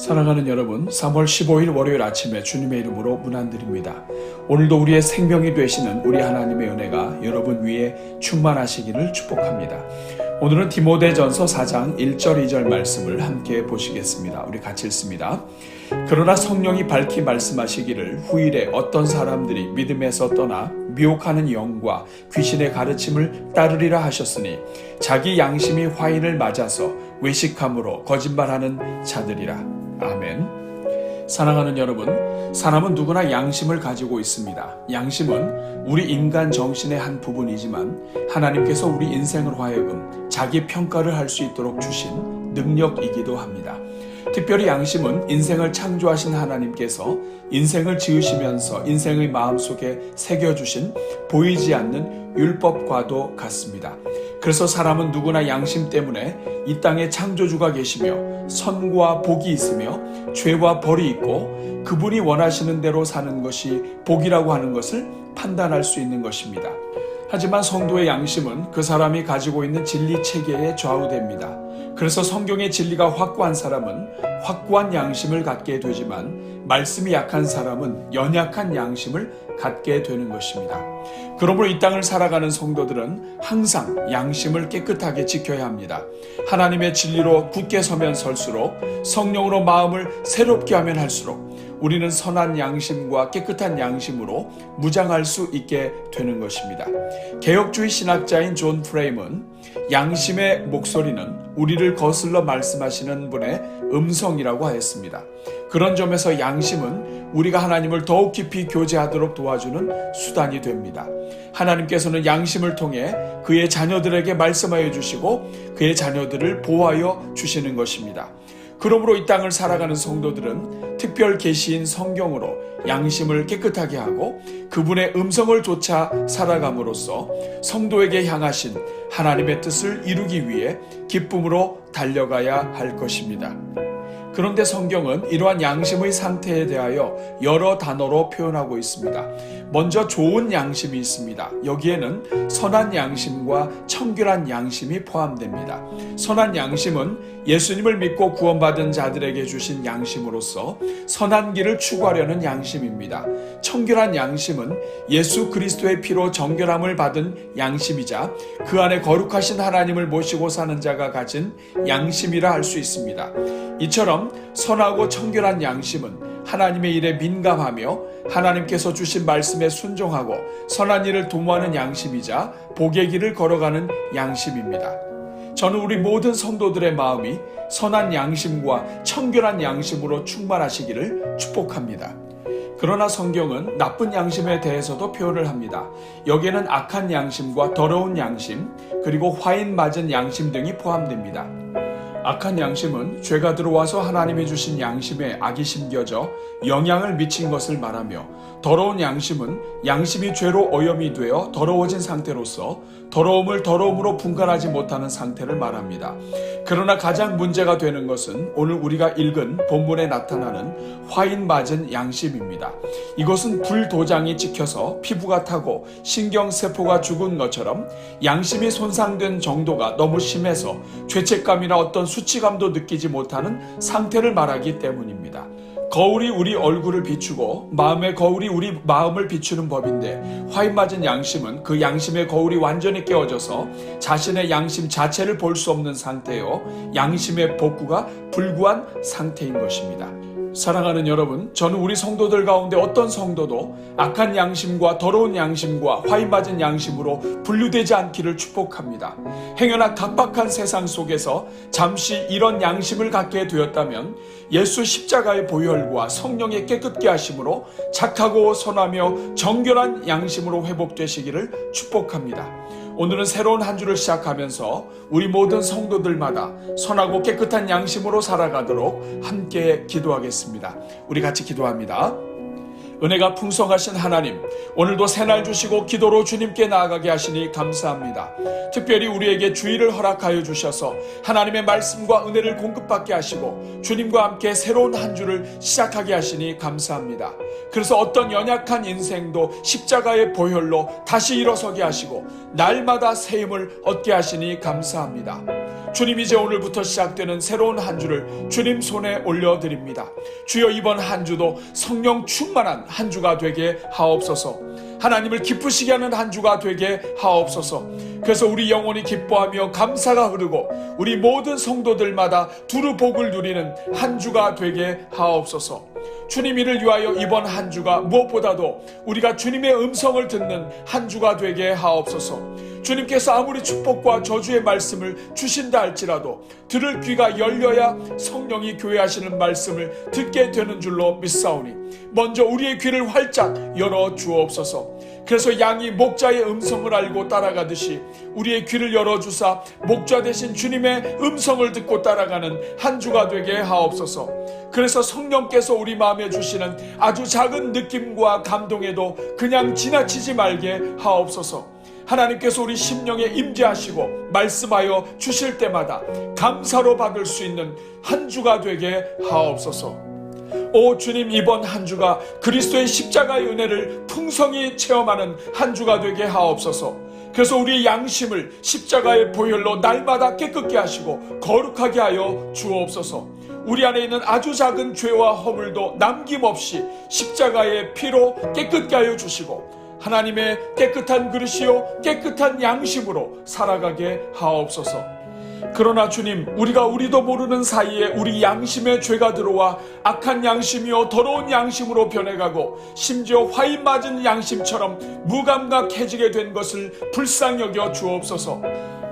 사랑하는 여러분, 3월 15일 월요일 아침에 주님의 이름으로 문안드립니다. 오늘도 우리의 생명이 되시는 우리 하나님의 은혜가 여러분 위에 충만하시기를 축복합니다. 오늘은 디모데전서 4장 1절 2절 말씀을 함께 보시겠습니다. 우리 같이 읽습니다. 그러나 성령이 밝히 말씀하시기를 후일에 어떤 사람들이 믿음에서 떠나 미혹하는 영과 귀신의 가르침을 따르리라 하셨으니 자기 양심이 화인을 맞아서 외식함으로 거짓말하는 자들이라. 아멘. 사랑하는 여러분, 사람은 누구나 양심을 가지고 있습니다. 양심은 우리 인간 정신의 한 부분이지만 하나님께서 우리 인생을 하여금 자기 평가를 할 수 있도록 주신 능력이기도 합니다. 특별히 양심은 인생을 창조하신 하나님께서 인생을 지으시면서 인생의 마음속에 새겨주신 보이지 않는 율법과도 같습니다. 그래서 사람은 누구나 양심 때문에 이 땅에 창조주가 계시며 선과 복이 있으며 죄와 벌이 있고 그분이 원하시는 대로 사는 것이 복이라고 하는 것을 판단할 수 있는 것입니다. 하지만 성도의 양심은 그 사람이 가지고 있는 진리 체계에 좌우됩니다. 그래서 성경의 진리가 확고한 사람은 확고한 양심을 갖게 되지만 말씀이 약한 사람은 연약한 양심을 갖게 되는 것입니다. 그러므로 이 땅을 살아가는 성도들은 항상 양심을 깨끗하게 지켜야 합니다. 하나님의 진리로 굳게 서면 설수록 성령으로 마음을 새롭게 하면 할수록 우리는 선한 양심과 깨끗한 양심으로 무장할 수 있게 되는 것입니다. 개혁주의 신학자인 존 프레임은 양심의 목소리는 우리를 거슬러 말씀하시는 분의 음성이라고 하였습니다. 그런 점에서 양심은 우리가 하나님을 더욱 깊이 교제하도록 도와주는 수단이 됩니다. 하나님께서는 양심을 통해 그의 자녀들에게 말씀하여 주시고 그의 자녀들을 보호하여 주시는 것입니다. 그러므로 이 땅을 살아가는 성도들은 특별 계시인 성경으로 양심을 깨끗하게 하고 그분의 음성을 좇아 살아감으로써 성도에게 향하신 하나님의 뜻을 이루기 위해 기쁨으로 달려가야 할 것입니다. 그런데 성경은 이러한 양심의 상태에 대하여 여러 단어로 표현하고 있습니다. 먼저 좋은 양심이 있습니다. 여기에는 선한 양심과 청결한 양심이 포함됩니다. 선한 양심은 예수님을 믿고 구원받은 자들에게 주신 양심으로서 선한 길을 추구하려는 양심입니다. 청결한 양심은 예수 그리스도의 피로 정결함을 받은 양심이자 그 안에 거룩하신 하나님을 모시고 사는 자가 가진 양심이라 할 수 있습니다. 이처럼 선하고 청결한 양심은 하나님의 일에 민감하며 하나님께서 주신 말씀에 순종하고 선한 일을 도모하는 양심이자 복의 길을 걸어가는 양심입니다. 저는 우리 모든 성도들의 마음이 선한 양심과 청결한 양심으로 충만하시기를 축복합니다. 그러나 성경은 나쁜 양심에 대해서도 표현을 합니다. 여기에는 악한 양심과 더러운 양심, 그리고 화인 맞은 양심 등이 포함됩니다. 악한 양심은 죄가 들어와서 하나님이 주신 양심에 악이 심겨져 영향을 미친 것을 말하며 더러운 양심은 양심이 죄로 오염이 되어 더러워진 상태로서 더러움을 더러움으로 분간하지 못하는 상태를 말합니다. 그러나 가장 문제가 되는 것은 오늘 우리가 읽은 본문에 나타나는 화인 맞은 양심입니다. 이것은 불도장이 찍혀서 피부가 타고 신경세포가 죽은 것처럼 양심이 손상된 정도가 너무 심해서 죄책감이나 어떤 수치감도 느끼지 못하는 상태를 말하기 때문입니다. 거울이 우리 얼굴을 비추고 마음의 거울이 우리 마음을 비추는 법인데 화인 맞은 양심은 그 양심의 거울이 완전히 깨어져서 자신의 양심 자체를 볼 수 없는 상태요, 양심의 복구가 불구한 상태인 것입니다. 사랑하는 여러분, 저는 우리 성도들 가운데 어떤 성도도 악한 양심과 더러운 양심과 화인 맞은 양심으로 분류되지 않기를 축복합니다. 행여나 각박한 세상 속에서 잠시 이런 양심을 갖게 되었다면 예수 십자가의 보혈과 성령의 깨끗게 하심으로 착하고 선하며 정결한 양심으로 회복되시기를 축복합니다. 오늘은 새로운 한 주를 시작하면서 우리 모든 성도들마다 선하고 깨끗한 양심으로 살아가도록 함께 기도하겠습니다. 우리 같이 기도합니다. 은혜가 풍성하신 하나님, 오늘도 새날 주시고 기도로 주님께 나아가게 하시니 감사합니다. 특별히 우리에게 주의를 허락하여 주셔서 하나님의 말씀과 은혜를 공급받게 하시고 주님과 함께 새로운 한 주를 시작하게 하시니 감사합니다. 그래서 어떤 연약한 인생도 십자가의 보혈로 다시 일어서게 하시고 날마다 새 힘을 얻게 하시니 감사합니다. 주님, 이제 오늘부터 시작되는 새로운 한 주를 주님 손에 올려드립니다. 주여, 이번 한 주도 성령 충만한 한 주가 되게 하옵소서. 하나님을 기쁘시게 하는 한 주가 되게 하옵소서. 그래서 우리 영혼이 기뻐하며 감사가 흐르고 우리 모든 성도들마다 두루 복을 누리는 한 주가 되게 하옵소서. 주님, 이를 위하여 이번 한 주가 무엇보다도 우리가 주님의 음성을 듣는 한 주가 되게 하옵소서. 주님께서 아무리 축복과 저주의 말씀을 주신다 할지라도 들을 귀가 열려야 성령이 교회하시는 말씀을 듣게 되는 줄로 믿사오니 먼저 우리의 귀를 활짝 열어 주옵소서. 그래서 양이 목자의 음성을 알고 따라가듯이 우리의 귀를 열어주사 목자 되신 주님의 음성을 듣고 따라가는 한 주가 되게 하옵소서. 그래서 성령께서 우리 마음에 주시는 아주 작은 느낌과 감동에도 그냥 지나치지 말게 하옵소서. 하나님께서 우리 심령에 임재하시고 말씀하여 주실 때마다 감사로 받을 수 있는 한 주가 되게 하옵소서. 오 주님, 이번 한 주가 그리스도의 십자가의 은혜를 풍성히 체험하는 한 주가 되게 하옵소서. 그래서 우리의 양심을 십자가의 보혈로 날마다 깨끗게 하시고 거룩하게 하여 주옵소서. 우리 안에 있는 아주 작은 죄와 허물도 남김없이 십자가의 피로 깨끗게 하여 주시고 하나님의 깨끗한 그릇이요 깨끗한 양심으로 살아가게 하옵소서. 그러나 주님, 우리도 모르는 사이에 우리 양심에 죄가 들어와 악한 양심이요 더러운 양심으로 변해가고 심지어 화인 맞은 양심처럼 무감각해지게 된 것을 불쌍히 여겨 주옵소서.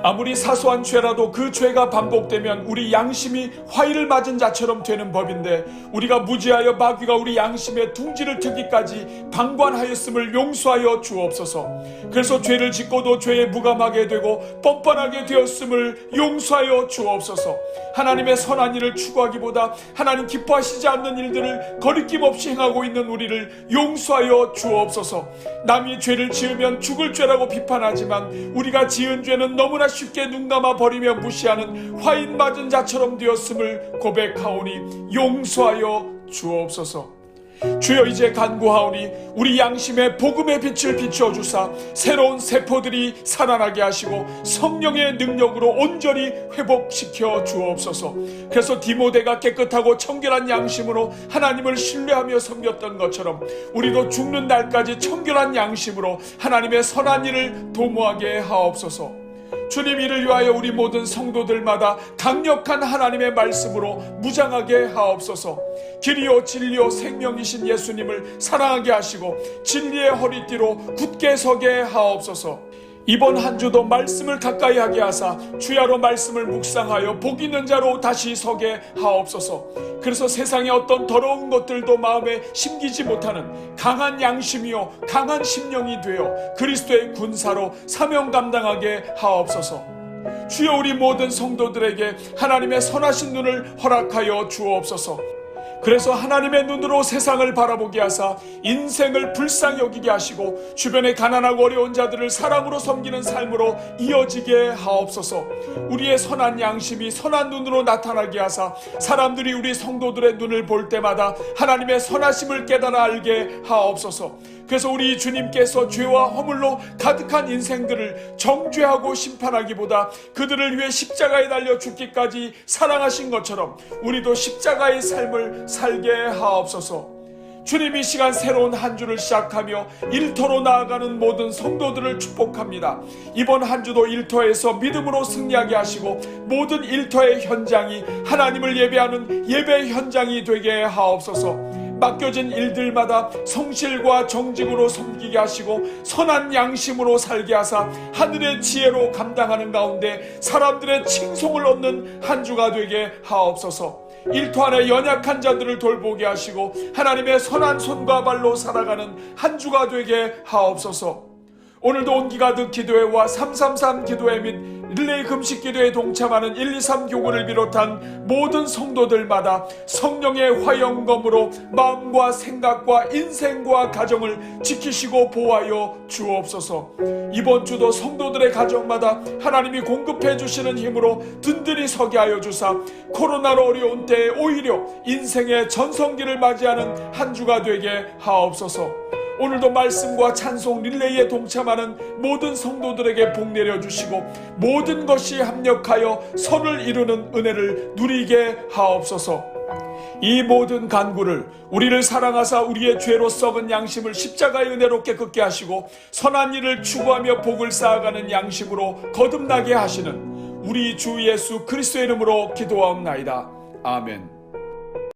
아무리 사소한 죄라도 그 죄가 반복되면 우리 양심이 화일을 맞은 자처럼 되는 법인데 우리가 무지하여 마귀가 우리 양심에 둥지를 트기까지 방관하였음을 용서하여 주옵소서. 그래서 죄를 짓고도 죄에 무감하게 되고 뻔뻔하게 되었음을 용서하여 주옵소서. 하나님의 선한 일을 추구하기보다 하나님 기뻐하시지 않는 일들을 거리낌 없이 행하고 있는 우리를 용서하여 주옵소서. 남이 죄를 지으면 죽을 죄라고 비판하지만 우리가 지은 죄는 너무나 쉽게 눈감아 버리며 무시하는 화인 맞은 자처럼 되었음을 고백하오니 용서하여 주옵소서. 주여, 이제 간구하오니 우리 양심에 복음의 빛을 비춰주사 새로운 세포들이 살아나게 하시고 성령의 능력으로 온전히 회복시켜 주옵소서. 그래서 디모데가 깨끗하고 청결한 양심으로 하나님을 신뢰하며 섬겼던 것처럼 우리도 죽는 날까지 청결한 양심으로 하나님의 선한 일을 도모하게 하옵소서. 주님, 이를 위하여 우리 모든 성도들마다 강력한 하나님의 말씀으로 무장하게 하옵소서. 길이요 진리요 생명이신 예수님을 사랑하게 하시고 진리의 허리띠로 굳게 서게 하옵소서. 이번 한 주도 말씀을 가까이 하게 하사 주야로 말씀을 묵상하여 복 있는 자로 다시 서게 하옵소서. 그래서 세상의 어떤 더러운 것들도 마음에 심기지 못하는 강한 양심이요 강한 심령이 되어 그리스도의 군사로 사명 감당하게 하옵소서. 주여, 우리 모든 성도들에게 하나님의 선하신 눈을 허락하여 주옵소서. 그래서 하나님의 눈으로 세상을 바라보게 하사 인생을 불쌍히 여기게 하시고 주변의 가난하고 어려운 자들을 사랑으로 섬기는 삶으로 이어지게 하옵소서. 우리의 선한 양심이 선한 눈으로 나타나게 하사 사람들이 우리 성도들의 눈을 볼 때마다 하나님의 선하심을 깨달아 알게 하옵소서. 그래서 우리 주님께서 죄와 허물로 가득한 인생들을 정죄하고 심판하기보다 그들을 위해 십자가에 달려 죽기까지 사랑하신 것처럼 우리도 십자가의 삶을 살게 하옵소서. 주님, 이 시간 새로운 한 주를 시작하며 일터로 나아가는 모든 성도들을 축복합니다. 이번 한 주도 일터에서 믿음으로 승리하게 하시고 모든 일터의 현장이 하나님을 예배하는 예배 현장이 되게 하옵소서. 맡겨진 일들마다 성실과 정직으로 섬기게 하시고 선한 양심으로 살게 하사 하늘의 지혜로 감당하는 가운데 사람들의 칭송을 얻는 한 주가 되게 하옵소서. 일터 안에 연약한 자들을 돌보게 하시고 하나님의 선한 손과 발로 살아가는 한 주가 되게 하옵소서. 오늘도 온기가득 기도회와 333 기도회 및 릴레이 금식 기도에 동참하는 123 교구를 비롯한 모든 성도들마다 성령의 화영검으로 마음과 생각과 인생과 가정을 지키시고 보호하여 주옵소서. 이번 주도 성도들의 가정마다 하나님이 공급해 주시는 힘으로 든든히 서게 하여 주사 코로나로 어려운 때에 오히려 인생의 전성기를 맞이하는 한 주가 되게 하옵소서. 오늘도 말씀과 찬송 릴레이에 동참하는 모든 성도들에게 복 내려주시고 모든 것이 합력하여 선을 이루는 은혜를 누리게 하옵소서. 이 모든 간구를 우리를 사랑하사 우리의 죄로 썩은 양심을 십자가의 은혜로 깨끗게 하시고 선한 일을 추구하며 복을 쌓아가는 양심으로 거듭나게 하시는 우리 주 예수 그리스도의 이름으로 기도하옵나이다. 아멘.